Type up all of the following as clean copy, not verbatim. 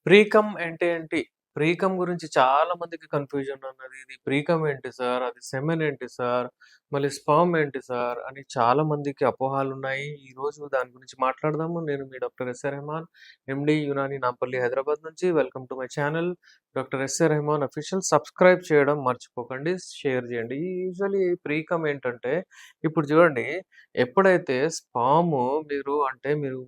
Precum అంటే ఏంటి? Precum గురించి చాలా మందికి కన్‌ఫ్యూజన్ ఉన్నది. ఇది ప్రీకమ్ ఏంటి సార్? అది సెమెన్ ఏంటి సార్? మళ్ళీ స్పెర్మ్ ఏంటి సార్? అని చాలా మందికి అపోహలున్నాయి. ఈరోజు దాని గురించి మాట్లాడదాము. నేను మీ doctor SA Rehman, MD Unani Nampally Hyderabad నుంచి. Welcome to my channel doctor SA Rehman official. Subscribe చేయడం మర్చిపోకండి. షేర్ చేయండి. యూజువల్లీ ప్రీకమ్ ఏంటంటే ఇప్పుడు చూడండి, ఎప్పుడైతే స్పెర్మ్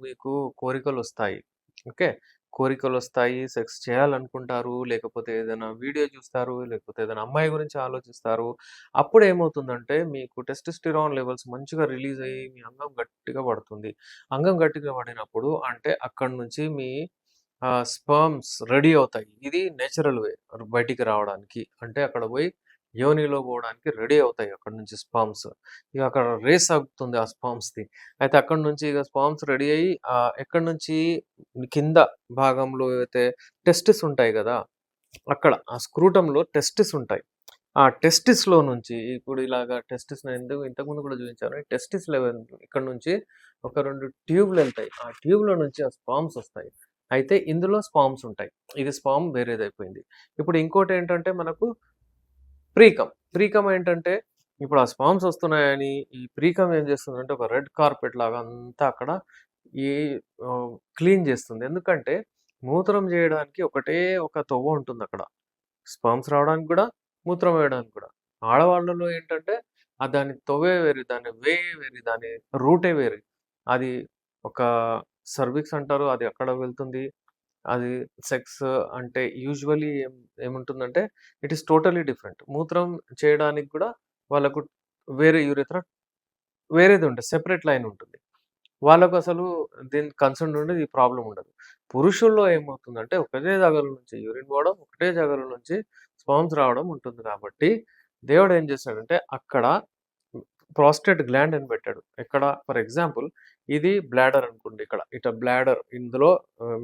మీకు కోరికలొస్తాయి. ఓకే. కోరికలొస్తాయి. సెక్స్ చేయాలనుకుంటారు. లేకపోతే ఏదైనా వీడియో చూస్తారు. లేకపోతే ఏదైనా అమ్మాయి గురించి ఆలోచిస్తారు. అప్పుడేమవుతుందంటే మీకు టెస్టోస్టెరాన్ లెవెల్స్ మంచిగా రిలీజ్ అయ్యి మీ అంగం గట్టిగా పడుతుంది. అంగం గట్టిగా పడినప్పుడు అంటే అక్కడి నుంచి మీ స్పెర్మ్స్ రెడీ అవుతాయి. ఇది నేచురల్ వే బయటికి రావడానికి. అంటే అక్కడ పోయి యోనిలో పోవడానికి రెడీ అవుతాయి అక్కడి నుంచి స్పెర్మ్స్. ఇక అక్కడ రేస్ ఆగుతుంది ఆ స్పెర్మ్స్‌ది. అయితే అక్కడి నుంచి ఇక స్పెర్మ్స్ రెడీ అయ్యి ఎక్కడి నుంచి కింద భాగంలో అయితే టెస్టిస్ ఉంటాయి గదా! అక్కడ ఆ స్క్రూటమ్‌లో టెస్టిస్ ఉంటాయి. ఆ టెస్టిస్‌లో నుంచి ఇప్పుడు ఇలాగ టెస్టిస్ నేను ఇంతకుముందు కూడా చూపించాను. ఈ టెస్టిస్ లెవెల్ ఇక్కడ నుంచి ఒక 2 ట్యూబ్‌లెళ్తాయి. ఆ ట్యూబ్‌లో నుంచి ఆ స్పెర్మ్స్ ఒస్తాయి. అయితే ఇందులో స్పెర్మ్స్ ఉంటాయి. ఇది స్పెర్మ్ వేరేదయిపోయింది. ఇప్పుడు ఇంకోటేంటంటే మనకు ప్రీకమ్. ప్రీకమ్ ఏంటంటే, ఇప్పుడు ఆ స్పామ్స్ వస్తున్నాయని, ఈ ప్రీకమ్ ఏం చేస్తుందంటే, ఒక రెడ్ కార్పెట్ లాగా అంతా అక్కడ ఈ క్లీన్ చేస్తుంది. ఎందుకంటే, మూత్రం చేయడానికి ఒకటే ఒక తొవ్వ ఉంటుందక్కడ. స్పర్మ్స్ రావడానికి గూడా, మూత్రం వేయడానికి గూడా. ఆడవాళ్ళలో ఏంటంటే, దాని తొవ్వే వేరు, దాని వే వేరు, దాని రూటే వేరు. అది ఒక సర్విక్స్ అంటారు. అది అక్కడ వెళ్తుంది. అది సెక్స్ అంటే యూజువల్లీ ఏముంటుందంటే, ఇట్ ఈస్ టోటల్లీ డిఫరెంట్. మూత్రం చేయడానికి గూడా వాళ్ళకు వేరే యూరెథ్రా వేరేదుంటది. సెపరేట్ లైన్ ఉంటుంది. వాళ్ళకసలు దీనికి కన్సర్న్ ఉండదు. ఈ ప్రాబ్లమ్ ఉండదు. పురుషుల్లో ఏమవుతుందంటే, ఒకటే జాగాలో నుంచి యూరిన్ పోవడం, ఒకటే జాగాలో నుంచి స్పెర్మ్స్ రావడం ఉంటుంది కాబట్టి, దేవుడేం చేశాడంటే, అక్కడ ప్రాస్టేట్ గ్లాండ్ అని పెట్టాడు. ఎక్కడ ఫర్ ఎగ్జాంపుల్ ఇది బ్లాడర్ అనుకోండి ఇక్కడ. బ్లాడర్ ఇందులో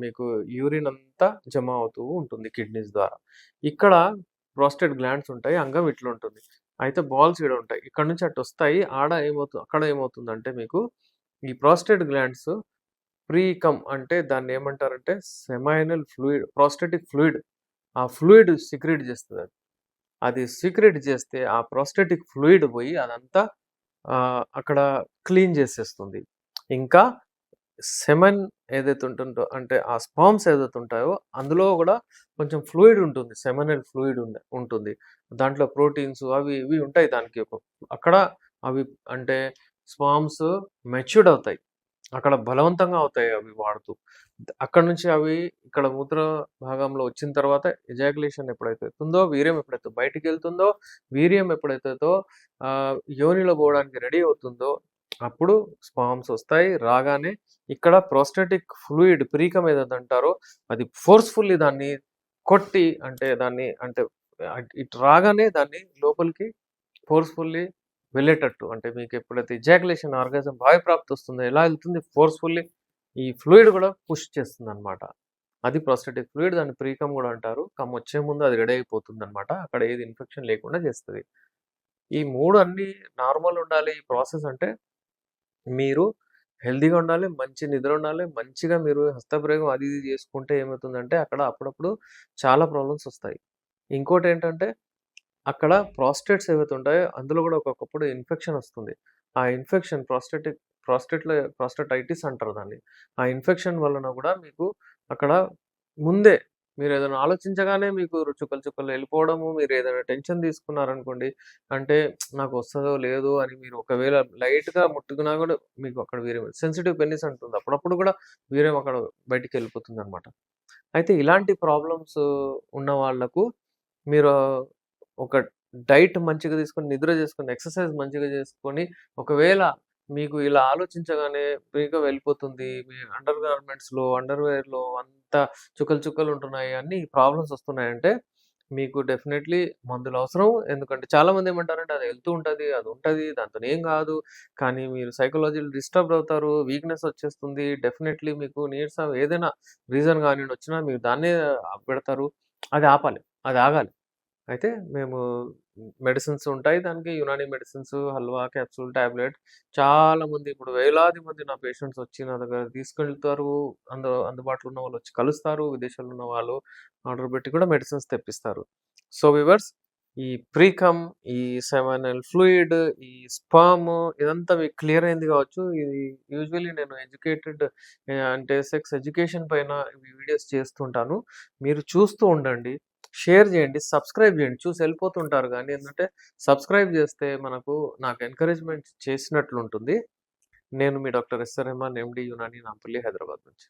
మీకు యూరిన్ అంతా జమ అవుతూ ఉంటుంది కిడ్నీస్ ద్వారా. ఇక్కడ ప్రాస్టేట్ గ్లాండ్స్ ఉంటాయి. అంగం ఇట్లుంటుంది. అయితే బాల్స్ ఈడ ఉంటాయి. ఇక్కడ నుంచి అటొస్తాయి. అక్కడ ఏమవుతుందంటే మీకు ఈ ప్రాస్టేట్ గ్లాండ్స్ ప్రీకమ్ అంటే దాన్నేమంటారంటే సెమైనల్ ఫ్లూయిడ్, ప్రాస్టాటిక్ ఫ్లూయిడ్. ఆ ఫ్లూయిడ్ సెక్రీట్ చేస్తదది. అది సీక్రెట్ చేస్తే ఆ ప్రాస్టాటిక్ ఫ్లూయిడ్ పోయి అదంతా అక్కడ క్లీన్ చేసేస్తుంది. ఇంకా సెమెన్ ఏదైతే ఉంటుందో అంటే ఆ స్పెర్మ్స్ ఏదైతే ఉంటాయో అందులో గూడా కొంచెం ఫ్లూయిడ్ ఉంటుంది. సెమినల్ ఫ్లూయిడ్ ఉంటుంది. దాంట్లో ప్రోటీన్స్ అవి ఇవి ఉంటాయి దానికి అక్కడ అవి అంటే స్పెర్మ్స్ మెచ్యూర్డ్ అవుతాయి. అక్కడ బలవంతంగా అవుతాయి అవి వాడుతూ. అక్కడి నుంచి అవి ఇక్కడ మూత్ర భాగంలో వచ్చిన తర్వాత ఎజాక్యులేషన్ ఎప్పుడైతే అవుతుందో, వీర్యం ఎప్పుడైతే బయటికెళ్తుందో, వీర్యం ఎప్పుడైతేదో యోనిలో పోవడానికి రెడీ అవుతుందో, అప్పుడు స్పెర్మ్స్ ఒస్తాయి. రాగానే ఇక్కడ ప్రోస్టాటిక్ ఫ్లూయిడ్ ప్రీకమ్ ఏదైతే అంటారో, అది ఫోర్స్‌ఫుల్లీ దాన్ని కొట్టి అంటే ఇటు రాగానే దాన్ని లోపలికి ఫోర్స్‌ఫుల్లీ వెళ్ళేటట్టు. అంటే మీకెప్పుడైతే ఎజాక్యులేషన్ ఆర్గాజం వాయుప్రాప్తి వస్తుందో ఎలా ఎళ్తుంది ఫోర్స్‌ఫుల్లీ ఈ ఫ్లూయిడ్ గూడా పుష్ చేస్తుందనమాట. అది ప్రోస్టాటిక్ ఫ్లూయిడ్. దాన్ని ప్రీకమ్ గూడా అంటారు. కమ్మొచ్చే ముందు అది రెడీ అయిపోతుందనమాట. అక్కడ ఏది ఇన్ఫెక్షన్ లేకుండా చేస్తది. ఈ 3 అన్నీ నార్మల్ ఉండాలి ఈ ప్రాసెస్ అంటే మీరు హెల్తీగా ఉండాలి, మంచి నిద్ర ఉండాలి, మంచిగా మీరు హస్తప్రయోగం అది ఇది చేసుకుంటే ఏమవుతుందంటే అక్కడ అప్పుడప్పుడు చాలా ప్రాబ్లమ్స్ ఒస్తాయి. ఇంకోటేంటంటే అక్కడ ప్రాస్టేట్స్ ఏవైతే ఉంటాయో అందులో గూడా ఒక్కొక్కప్పుడు ఇన్ఫెక్షన్ ఒస్తుంది. ఆ ఇన్ఫెక్షన్ ప్రాస్టేటైటిస్ అంటారు దాన్ని. ఆ ఇన్ఫెక్షన్ వలన గూడా మీకు అక్కడ ముందే మీరేదైనా ఆలోచించగానే మీకు చుక్కలు చుక్కలు ఎళ్ళిపోవడము, మీరేదైనా టెన్షన్ తీసుకున్నారనుకోండి, అంటే నాకొస్తదో లేదో అని మీరు ఒకవేళ లైట్‌గా ముట్టుకున్నా గూడా మీకు అక్కడ వీర్యం సెన్సిటివ్ పెనిస్ అంటుంది. అప్పుడప్పుడు గూడా వీర్యం అక్కడ బయటికెళ్ళిపోతుందనమాట. అయితే ఇలాంటి ప్రాబ్లమ్స్ ఉన్న వాళ్ళకు మీరు ఒక డైట్ మంచిగా తీసుకొని, నిద్ర చేసుకొని, ఎక్సర్‌సైజ్ మంచిగా చేసుకొని, ఒకవేళ మీకు ఇలా ఆలోచించగానే ఫ్రీగా వెళ్ళిపోతుంది. మీ అండర్ గార్మెంట్స్‌లో, అండర్‌వేర్‌లో అంతా చుక్కలు చుక్కలు ఉంటున్నాయి. అన్నీ ప్రాబ్లమ్స్ వస్తున్నాయంటే, మీకు డెఫినైట్‌లీ మందులు అవసరం. ఎందుకంటే చాలామంది ఏమంటారంటే అది వెళ్తూ ఉంటది, అది ఉంటది, దాంతోనేం కాదు. కానీ మీరు సైకలాజికల్ డిస్టర్బ్ అవుతారు. వీక్‌నెస్ వచ్చేస్తుంది. డెఫినైట్‌లీ మీకు నీరసం ఏదైనా రీజన్ గానియండి వచ్చినా మీరు దాన్నే పెడతారు. అది ఆపాలి. అది ఆగాలి. అయితే మేము మెడిసిన్స్ ఉంటాయి. దానికి Unani medicines, halwa, capsule, tablet చాలామంది ఇప్పుడు వేలాది మంది నా పేషెంట్స్ వచ్చి నా దగ్గర తీసుకెళ్తారు. అందుబాటులో ఉన్న వాళ్ళొచ్చి కలుస్తారు. విదేశాల్లో ఉన్న వాళ్ళు ఆర్డర్ పెట్టి కూడా మెడిసిన్స్ తెప్పిస్తారు. సో, వ్యూవర్స్ ఈ ప్రీకమ్, ఈ సెమినల్ ఫ్లూయిడ్, ఈ స్పెర్మ్ ఇదంతా మీకు క్లియర్ అయింది కావచ్చు. ఇది యూజువల్లీ నేను ఎడ్యుకేటెడ్ అంటే సెక్స్ ఎడ్యుకేషన్ పైన ఈ వీడియోస్ చేస్తుంటాను. మీరు చూస్తూ ఉండండి. షేర్ చేయండి. సబ్స్క్రైబ్ చేయండి. చూసి వెళ్ళిపోతుంటారు గానీ ఏందంటే సబ్స్క్రైబ్ చేస్తే నాకు ఎంకరేజ్‌మెంట్ చేసినట్లుంటుంది. నేను మీ డాక్టర్ ఎస్.ఆర్. రెహమాన్ ఎండీ యునాని నాంపల్లి హైదరాబాద్ నుంచి.